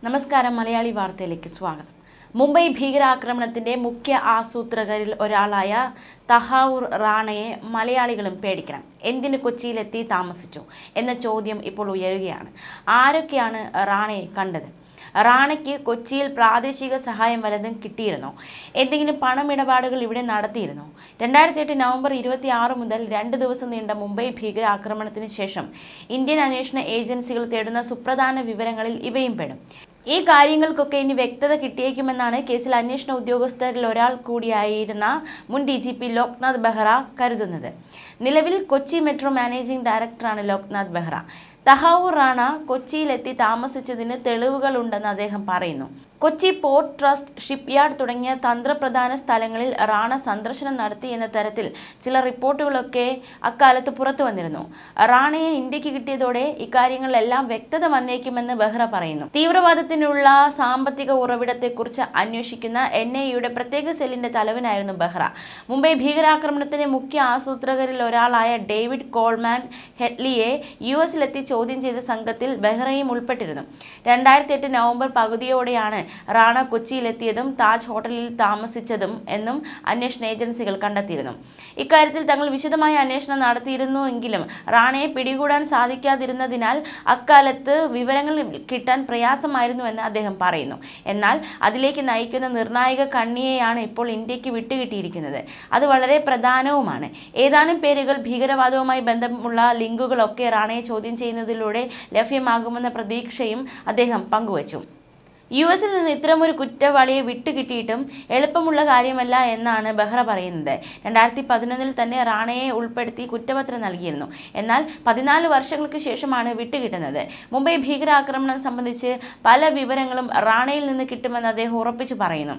നമസ്കാരം. മലയാളി വാർത്തയിലേക്ക് സ്വാഗതം. മുംബൈ ഭീകരാക്രമണത്തിന്റെ മുഖ്യ ആസൂത്രകരിൽ ഒരാളായ തഹൌർ റാണയെ മലയാളികളും പേടിക്കണം. എന്തിന് കൊച്ചിയിലെത്തി താമസിച്ചു എന്ന ചോദ്യം ഇപ്പോൾ ഉയരുകയാണ്. ആരൊക്കെയാണ് റാണയെ കണ്ടത്? റാണയ്ക്ക് കൊച്ചിയിൽ പ്രാദേശിക സഹായം വല്ലതും കിട്ടിയിരുന്നോ? എന്തെങ്കിലും പണമിടപാടുകൾ ഇവിടെ നടത്തിയിരുന്നോ? 2008 നവംബർ 26 മുതൽ 2 ദിവസം നീണ്ട മുംബൈ ഭീകരാക്രമണത്തിന് ശേഷം ഇന്ത്യൻ അന്വേഷണ ഏജൻസികൾ തേടുന്ന സുപ്രധാന വിവരങ്ങളിൽ ഇവയും പെടും. ഈ കാര്യങ്ങൾക്കൊക്കെ ഇനി വ്യക്തത കിട്ടിയേക്കുമെന്നാണ് കേസിൽ അന്വേഷണ ഉദ്യോഗസ്ഥരിൽ ഒരാൾ കൂടിയായിരുന്ന മുൻ DGP ലോക്നാഥ് ബെഹ്റ കരുതുന്നത്. നിലവിൽ കൊച്ചി മെട്രോ മാനേജിംഗ് ഡയറക്ടറാണ് ലോക്നാഥ് ബെഹ്റ. തഹൌർ റാണ കൊച്ചിയിലെത്തി താമസിച്ചതിന് തെളിവുകളുണ്ടെന്ന് അദ്ദേഹം പറയുന്നു. കൊച്ചി പോർട്ട് ട്രസ്റ്റ്, ഷിപ്പ്യാർഡ് തുടങ്ങിയ തന്ത്രപ്രധാന സ്ഥലങ്ങളിൽ റാണ സന്ദർശനം നടത്തി എന്ന തരത്തിൽ ചില റിപ്പോർട്ടുകളൊക്കെ അക്കാലത്ത് പുറത്തു വന്നിരുന്നു. റാണയെ ഇന്ത്യക്ക് കിട്ടിയതോടെ ഇക്കാര്യങ്ങളിലെല്ലാം വ്യക്തത വന്നേക്കുമെന്ന് ബെഹ്റ പറയുന്നു. തീവ്രവാദത്തിനുള്ള സാമ്പത്തിക ഉറവിടത്തെക്കുറിച്ച് അന്വേഷിക്കുന്ന NIA പ്രത്യേക സെല്ലിന്റെ തലവനായിരുന്നു ബെഹ്റ. മുംബൈ ഭീകരാക്രമണത്തിന്റെ മുഖ്യ ആസൂത്രകരിൽ ഒരാളായ ഡേവിഡ് കോൾമാൻ ഹെഡ്ലിയെ US-ലെത്തി ചോദ്യം ചെയ്ത സംഘത്തിൽ ബെഹ്റയും ഉൾപ്പെട്ടിരുന്നു. 2008 നവംബർ പകുതിയോടെയാണ് റാണ കൊച്ചിയിലെത്തിയതും താജ് ഹോട്ടലിൽ താമസിച്ചതും എന്നും അന്വേഷണ ഏജൻസികൾ കണ്ടെത്തിയിരുന്നു. ഇക്കാര്യത്തിൽ തങ്ങൾ വിശദമായ അന്വേഷണം നടത്തിയിരുന്നുവെങ്കിലും റാണയെ പിടികൂടാൻ സാധിക്കാതിരുന്നതിനാൽ അക്കാലത്ത് വിവരങ്ങൾ കിട്ടാൻ പ്രയാസമായിരുന്നുവെന്ന് അദ്ദേഹം പറയുന്നു. എന്നാൽ അതിലേക്ക് നയിക്കുന്ന നിർണായക കണ്ണിയെയാണ് ഇപ്പോൾ ഇന്ത്യക്ക് വിട്ടുകിട്ടിയിരിക്കുന്നത്. അത് വളരെ പ്രധാനവുമാണ്. ഏതാനും പേരുകൾ ഭീകരവാദവുമായി ബന്ധമുള്ള ലിങ്കുകളൊക്കെ റാണയെ ചോദ്യം ചെയ്യുന്നതിലൂടെ ലഭ്യമാകുമെന്ന പ്രതീക്ഷയും അദ്ദേഹം പങ്കുവച്ചു. US-ൽ നിന്ന് ഇത്തരമൊരു കുറ്റവാളിയെ വിട്ടുകിട്ടിയിട്ടും എളുപ്പമുള്ള കാര്യമല്ല എന്നാണ് ബെഹ്റ പറയുന്നത്. 2011 തന്നെ റാണയെ ഉൾപ്പെടുത്തി കുറ്റപത്രം നൽകിയിരുന്നു. എന്നാൽ 14 വർഷങ്ങൾക്ക് ശേഷമാണ് വിട്ടുകിട്ടുന്നത്. മുംബൈ ഭീകരാക്രമണം സംബന്ധിച്ച് പല വിവരങ്ങളും റാണയിൽ നിന്ന് കിട്ടുമെന്ന് അദ്ദേഹം ഉറപ്പിച്ചു പറയുന്നു.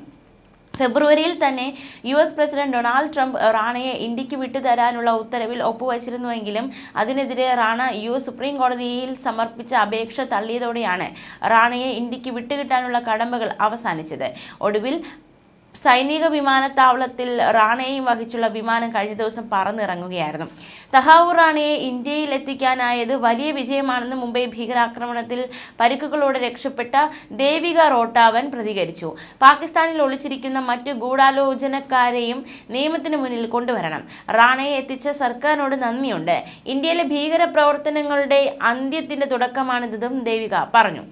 ഫെബ്രുവരിയിൽ തന്നെ US പ്രസിഡന്റ് ഡൊണാൾഡ് ട്രംപ് റാണയെ ഇന്ത്യക്ക് വിട്ടുതരാനുള്ള ഉത്തരവിൽ ഒപ്പുവച്ചിരുന്നുവെങ്കിലും അതിനെതിരെ റാണ US സുപ്രീം കോടതിയിൽ സമർപ്പിച്ച അപേക്ഷ തള്ളിയതോടെയാണ് റാണയെ ഇന്ത്യക്ക് വിട്ടുകിട്ടാനുള്ള കടമ്പകൾ അവസാനിച്ചത്. ഒടുവിൽ സൈനിക വിമാനത്താവളത്തിൽ റാണയെയും വഹിച്ചുള്ള വിമാനം കഴിഞ്ഞ ദിവസം പറന്നിറങ്ങുകയായിരുന്നു. തഹൌർ റാണയെ ഇന്ത്യയിൽ എത്തിക്കാനായത് വലിയ വിജയമാണെന്ന് മുംബൈ ഭീകരാക്രമണത്തിൽ പരിക്കുകളോടെ രക്ഷപ്പെട്ട ദേവിക റോട്ടാവൻ പ്രതികരിച്ചു. പാകിസ്ഥാനിൽ ഒളിച്ചിരിക്കുന്ന മറ്റ് ഗൂഢാലോചനക്കാരെയും നിയമത്തിന് മുന്നിൽ കൊണ്ടുവരണം. റാണയെ എത്തിച്ച സർക്കാരിനോട് നന്ദിയുണ്ട്. ഇന്ത്യയിലെ ഭീകര പ്രവർത്തനങ്ങളുടെ അന്ത്യത്തിന്റെ തുടക്കമാണിതെന്നും ദേവിക പറഞ്ഞു.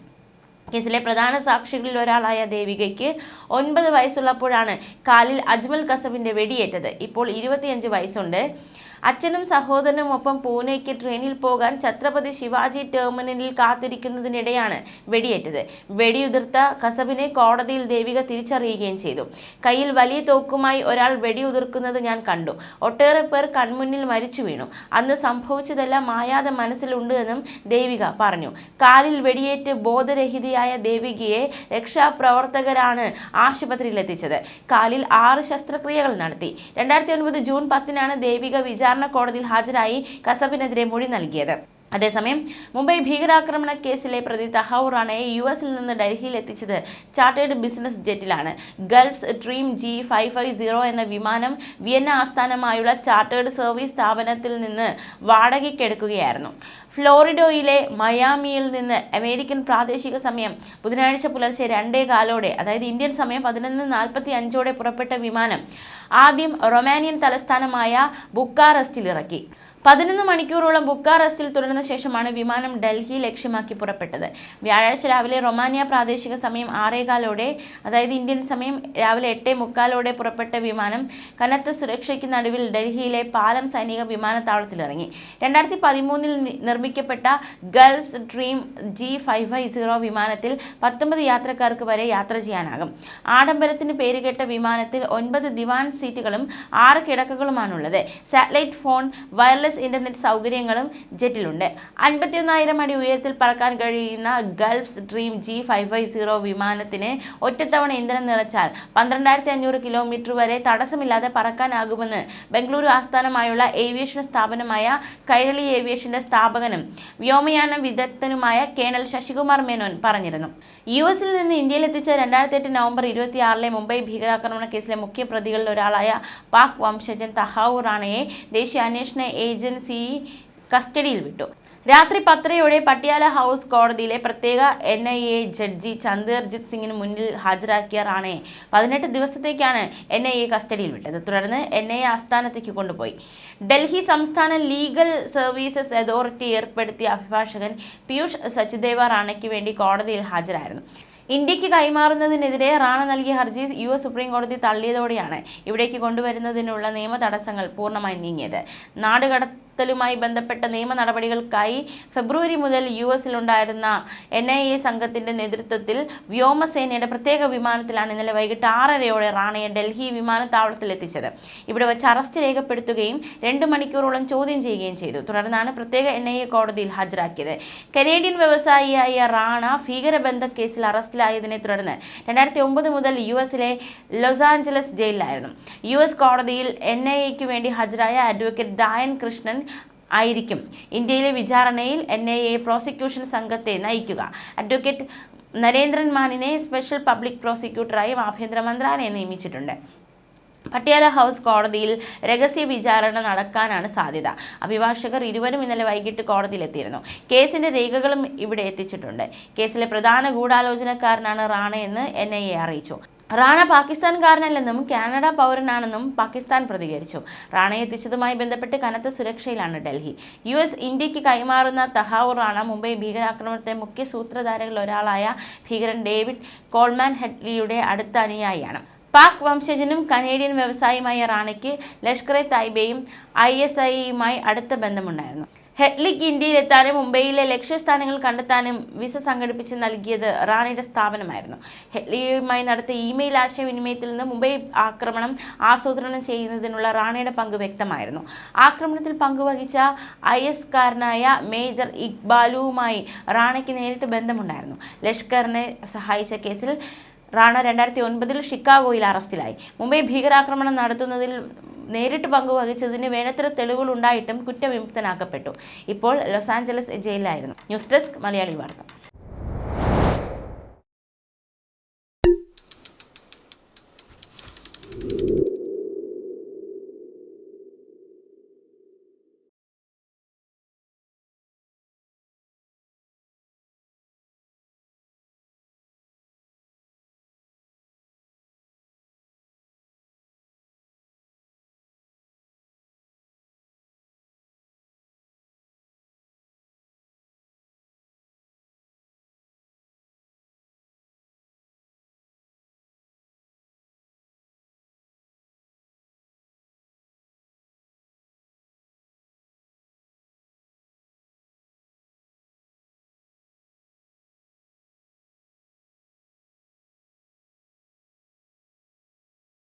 കേസിലെ പ്രധാന സാക്ഷികളിൽ ഒരാളായ ദേവികയ്ക്ക് 9 വയസ്സുള്ളപ്പോഴാണ് കാലിൽ അജ്മൽ കസബിന്റെ വെടിയേറ്റത്. ഇപ്പോൾ 25 വയസ്സുണ്ട്. അച്ഛനും സഹോദരനുമൊപ്പം പൂനെയ്ക്ക് ട്രെയിനിൽ പോകാൻ ഛത്രപതി ശിവാജി ടെർമിനലിൽ കാത്തിരിക്കുന്നതിനിടെയാണ് വെടിയേറ്റത്. വെടിയുതിർത്ത കസബിനെ കോടതിയിൽ ദേവിക തിരിച്ചറിയുകയും ചെയ്തു. കയ്യിൽ വലിയ തോക്കുമായി ഒരാൾ വെടിയുതിർക്കുന്നത് ഞാൻ കണ്ടു. ഒട്ടേറെ പേർ കൺമുന്നിൽ മരിച്ചു വീണു. അന്ന് സംഭവിച്ചതെല്ലാം മായാതെ മനസ്സിലുണ്ട് എന്നും ദേവിക പറഞ്ഞു. കാലിൽ വെടിയേറ്റ് ബോധരഹിതയായ ദേവികയെ രക്ഷാപ്രവർത്തകരാണ് ആശുപത്രിയിലെത്തിച്ചത്. കാലിൽ 6 ശസ്ത്രക്രിയകൾ നടത്തി. 2009 ജൂൺ 10-നാണ് ദേവിക വിചാരണ കോടതിയിൽ ഹാജരായി കസബിനെതിരെ മൊഴി നൽകിയത്. അതേസമയം മുംബൈ ഭീകരാക്രമണ കേസിലെ പ്രതി തഹൌർ റാണയെ US-ൽ നിന്ന് ഡൽഹിയിൽ എത്തിച്ചത് ചാർട്ടേഡ് ബിസിനസ് ജെറ്റിലാണ്. ഗൾഫ് ഡ്രീം G550 എന്ന വിമാനം വിയന്ന ആസ്ഥാനമായുള്ള ചാർട്ടേഡ് സർവീസ് സ്ഥാപനത്തിൽ നിന്ന് വാടകയ്ക്കെടുക്കുകയായിരുന്നു. ഫ്ലോറിഡോയിലെ മയാമിയിൽ നിന്ന് അമേരിക്കൻ പ്രാദേശിക സമയം ബുധനാഴ്ച പുലർച്ചെ 2:15 അതായത് ഇന്ത്യൻ സമയം 11:45 പുറപ്പെട്ട വിമാനം ആദ്യം റൊമാനിയൻ തലസ്ഥാനമായ ബുക്കാറസ്റ്റിൽ ഇറക്കി. 11 മണിക്കൂറോളം ബുക്കാറസ്റ്റിൽ തുടർന്ന ശേഷമാണ് വിമാനം ഡൽഹി ലക്ഷ്യമാക്കി പുറപ്പെട്ടത്. വ്യാഴാഴ്ച രാവിലെ റൊമാനിയ പ്രാദേശിക സമയം 6:15 അതായത് ഇന്ത്യൻ സമയം രാവിലെ 8:45 പുറപ്പെട്ട വിമാനം കനത്ത സുരക്ഷയ്ക്ക് നടുവിൽ ഡൽഹിയിലെ പാലം സൈനിക വിമാനത്താവളത്തിലിറങ്ങി. 2013-ൽ നിർമ്മിക്കപ്പെട്ട ഗൾഫ് ഡ്രീം G550 വിമാനത്തിൽ 19 യാത്രക്കാർക്ക് വരെ യാത്ര ചെയ്യാനാകും. ആഡംബരത്തിന് പേരുകേട്ട വിമാനത്തിൽ 9 ദിവാൻ സീറ്റുകളും 6 കിടക്കകളുമാണുള്ളത്. സാറ്റലൈറ്റ് ഫോൺ, വയർലെസ് ഇന്റർനെറ്റ് സൗകര്യങ്ങളും ജെറ്റിലുണ്ട്. 51,000 അടി ഉയരത്തിൽ പറക്കാൻ കഴിയുന്ന ഗൾഫ് ഡ്രീം G550 വിമാനത്തിന് ഒറ്റത്തവണ ഇന്ധനം നിറച്ചാൽ 12,500 കിലോമീറ്റർ വരെ തടസ്സമില്ലാതെ പറക്കാനാകുമെന്ന് ബംഗളൂരു ആസ്ഥാനമായുള്ള ഏവിയേഷൻ സ്ഥാപനമായ കൈരളി ഏവിയേഷന്റെ സ്ഥാപകനും വ്യോമയാന വിദഗ്ധനുമായ കേണൽ ശശികുമാർ മേനോൻ പറഞ്ഞിരുന്നു. US-ൽ നിന്ന് ഇന്ത്യയിലെത്തിച്ച 2008 നവംബർ 26-ലെ മുംബൈ ഭീകരാക്രമണ കേസിലെ മുഖ്യ പ്രതികളിൽ ഒരാളായ പാക് വംശജൻ തഹൌർ റാണയെ ദേശീയ അന്വേഷണ ഏജൻസി കസ്റ്റഡിയിൽ വിട്ടു. രാത്രി 10:30 പട്യാല ഹൗസ് കോടതിയിലെ പ്രത്യേക NIA ജഡ്ജി ചന്ദേർജിത് സിംഗിന് മുന്നിൽ ഹാജരാക്കിയ റാണയെ 18 ദിവസത്തേക്കാണ് NIA കസ്റ്റഡിയിൽ വിട്ടത്. തുടർന്ന് NIA ആസ്ഥാനത്തേക്ക് കൊണ്ടുപോയി. ഡൽഹി സംസ്ഥാന ലീഗൽ സർവീസസ് അതോറിറ്റി ഏർപ്പെടുത്തിയ അഭിഭാഷകൻ പീയൂഷ് സച്ദേവ റാണയ്ക്ക് വേണ്ടി കോടതിയിൽ ഹാജരായിരുന്നു. ഇന്ത്യക്ക് കൈമാറുന്നതിനെതിരെ റാണ നൽകിയ ഹർജി US സുപ്രീം കോടതി തള്ളിയതോടെയാണ് ഇവിടേക്ക് കൊണ്ടുവരുന്നതിനുള്ള നിയമ തടസ്സങ്ങൾ പൂർണ്ണമായി നീങ്ങിയത്. നാടുകടത്തലുമായി ബന്ധപ്പെട്ട നിയമ നടപടികൾക്കായി ഫെബ്രുവരി മുതൽ US-ലുണ്ടായിരുന്ന NIA സംഘത്തിന്റെ നേതൃത്വത്തിൽ വ്യോമസേനയുടെ പ്രത്യേക വിമാനത്തിലാണ് ഇന്നലെ വൈകിട്ട് 6:30 റാണയെ ഡൽഹി വിമാനത്താവളത്തിൽ എത്തിച്ചത്. ഇവിടെ വെച്ച് അറസ്റ്റ് രേഖപ്പെടുത്തുകയും 2 മണിക്കൂറോളം ചോദ്യം ചെയ്യുകയും ചെയ്തു. തുടർന്നാണ് പ്രത്യേക NIA കോടതിയിൽ ഹാജരാക്കിയത്. കനേഡിയൻ വ്യവസായിയായ റാണ ഭീകരബന്ധ കേസിൽ അറസ്റ്റിലായതിനെ തുടർന്ന് 2009 മുതൽ US-ലെ ലോസ് ആഞ്ചലസ് ജയിലിലായിരുന്നു. US കോടതിയിൽ NIAക്ക് വേണ്ടി ഹാജരായ അഡ്വക്കേറ്റ് ദായൻ കൃഷ്ണൻ ആയിരിക്കും ഇന്ത്യയിലെ വിചാരണയിൽ NIA പ്രോസിക്യൂഷൻ സംഘത്തെ നയിക്കുക. അഡ്വക്കേറ്റ് നരേന്ദ്രൻ മാനിനെ സ്പെഷ്യൽ പബ്ലിക് പ്രോസിക്യൂട്ടറായും ആഭ്യന്തര മന്ത്രാലയം നിയമിച്ചിട്ടുണ്ട്. പട്യാല ഹൗസ് കോടതിയിൽ രഹസ്യ വിചാരണ നടക്കാനാണ് സാധ്യത. അഭിഭാഷകർ ഇരുവരും ഇന്നലെ വൈകിട്ട് കോടതിയിലെത്തിയിരുന്നു. കേസിന്റെ രേഖകളും ഇവിടെ എത്തിച്ചിട്ടുണ്ട്. കേസിലെ പ്രധാന ഗൂഢാലോചനക്കാരനാണ് റാണയെന്ന് NIA അറിയിച്ചു. റാണ പാകിസ്ഥാൻകാരനല്ലെന്നും കാനഡ പൗരനാണെന്നും പാകിസ്ഥാൻ പ്രതികരിച്ചു. റാണയെ എത്തിച്ചതുമായി ബന്ധപ്പെട്ട് കനത്ത സുരക്ഷയിലാണ് ഡൽഹി. US ഇന്ത്യക്ക് കൈമാറുന്ന തഹാവൂർ റാണ മുംബൈ ഭീകരാക്രമണത്തെ മുഖ്യ സൂത്രധാരകളിൽ ഒരാളായ ഭീകരൻ ഡേവിഡ് കോൾമാൻ ഹെഡ്ലിയുടെ അടുത്ത അനുയായിയാണ്. പാക് വംശജനും കനേഡിയൻ വ്യവസായിയുമായ റാണയ്ക്ക് ലഷ്കർ-ഇ-തൈബയും ISIയുമായി അടുത്ത ബന്ധമുണ്ടായിരുന്നു. ഹെഡ്ലിക്ക് ഇന്ത്യയിലെത്താനും മുംബൈയിലെ ലക്ഷ്യസ്ഥാനങ്ങൾ കണ്ടെത്താനും വിസ സംഘടിപ്പിച്ച് നൽകിയത് റാണയുടെ സ്ഥാപനമായിരുന്നു. ഹെഡ്ലിയുമായി നടത്തിയ ഇമെയിൽ ആശയവിനിമയത്തിൽ നിന്ന് മുംബൈ ആക്രമണം ആസൂത്രണം ചെയ്യുന്നതിനുള്ള റാണയുടെ പങ്ക് വ്യക്തമായിരുന്നു. ആക്രമണത്തിൽ പങ്കുവഹിച്ച IS-കാരനായ മേജർ ഇക്ബാലുവുമായി റാണയ്ക്ക് നേരിട്ട് ബന്ധമുണ്ടായിരുന്നു. ലഷ്കറിനെ സഹായിച്ച കേസിൽ റാണ 2009-ൽ ഷിക്കാഗോയിൽ അറസ്റ്റിലായി. മുംബൈ ഭീകരാക്രമണം നടത്തുന്നതിൽ നേരിട്ട് പങ്കുവഹിച്ചതിന് വേണ്ടത്ര തെളിവുകൾ ഉണ്ടായിട്ടും കുറ്റവിമുക്തനാക്കപ്പെട്ടു. ഇപ്പോൾ ലോസ് ആഞ്ചലസ് ജയിലിലായിരുന്നു. ന്യൂസ് ഡെസ്ക് മലയാളി വാർത്ത.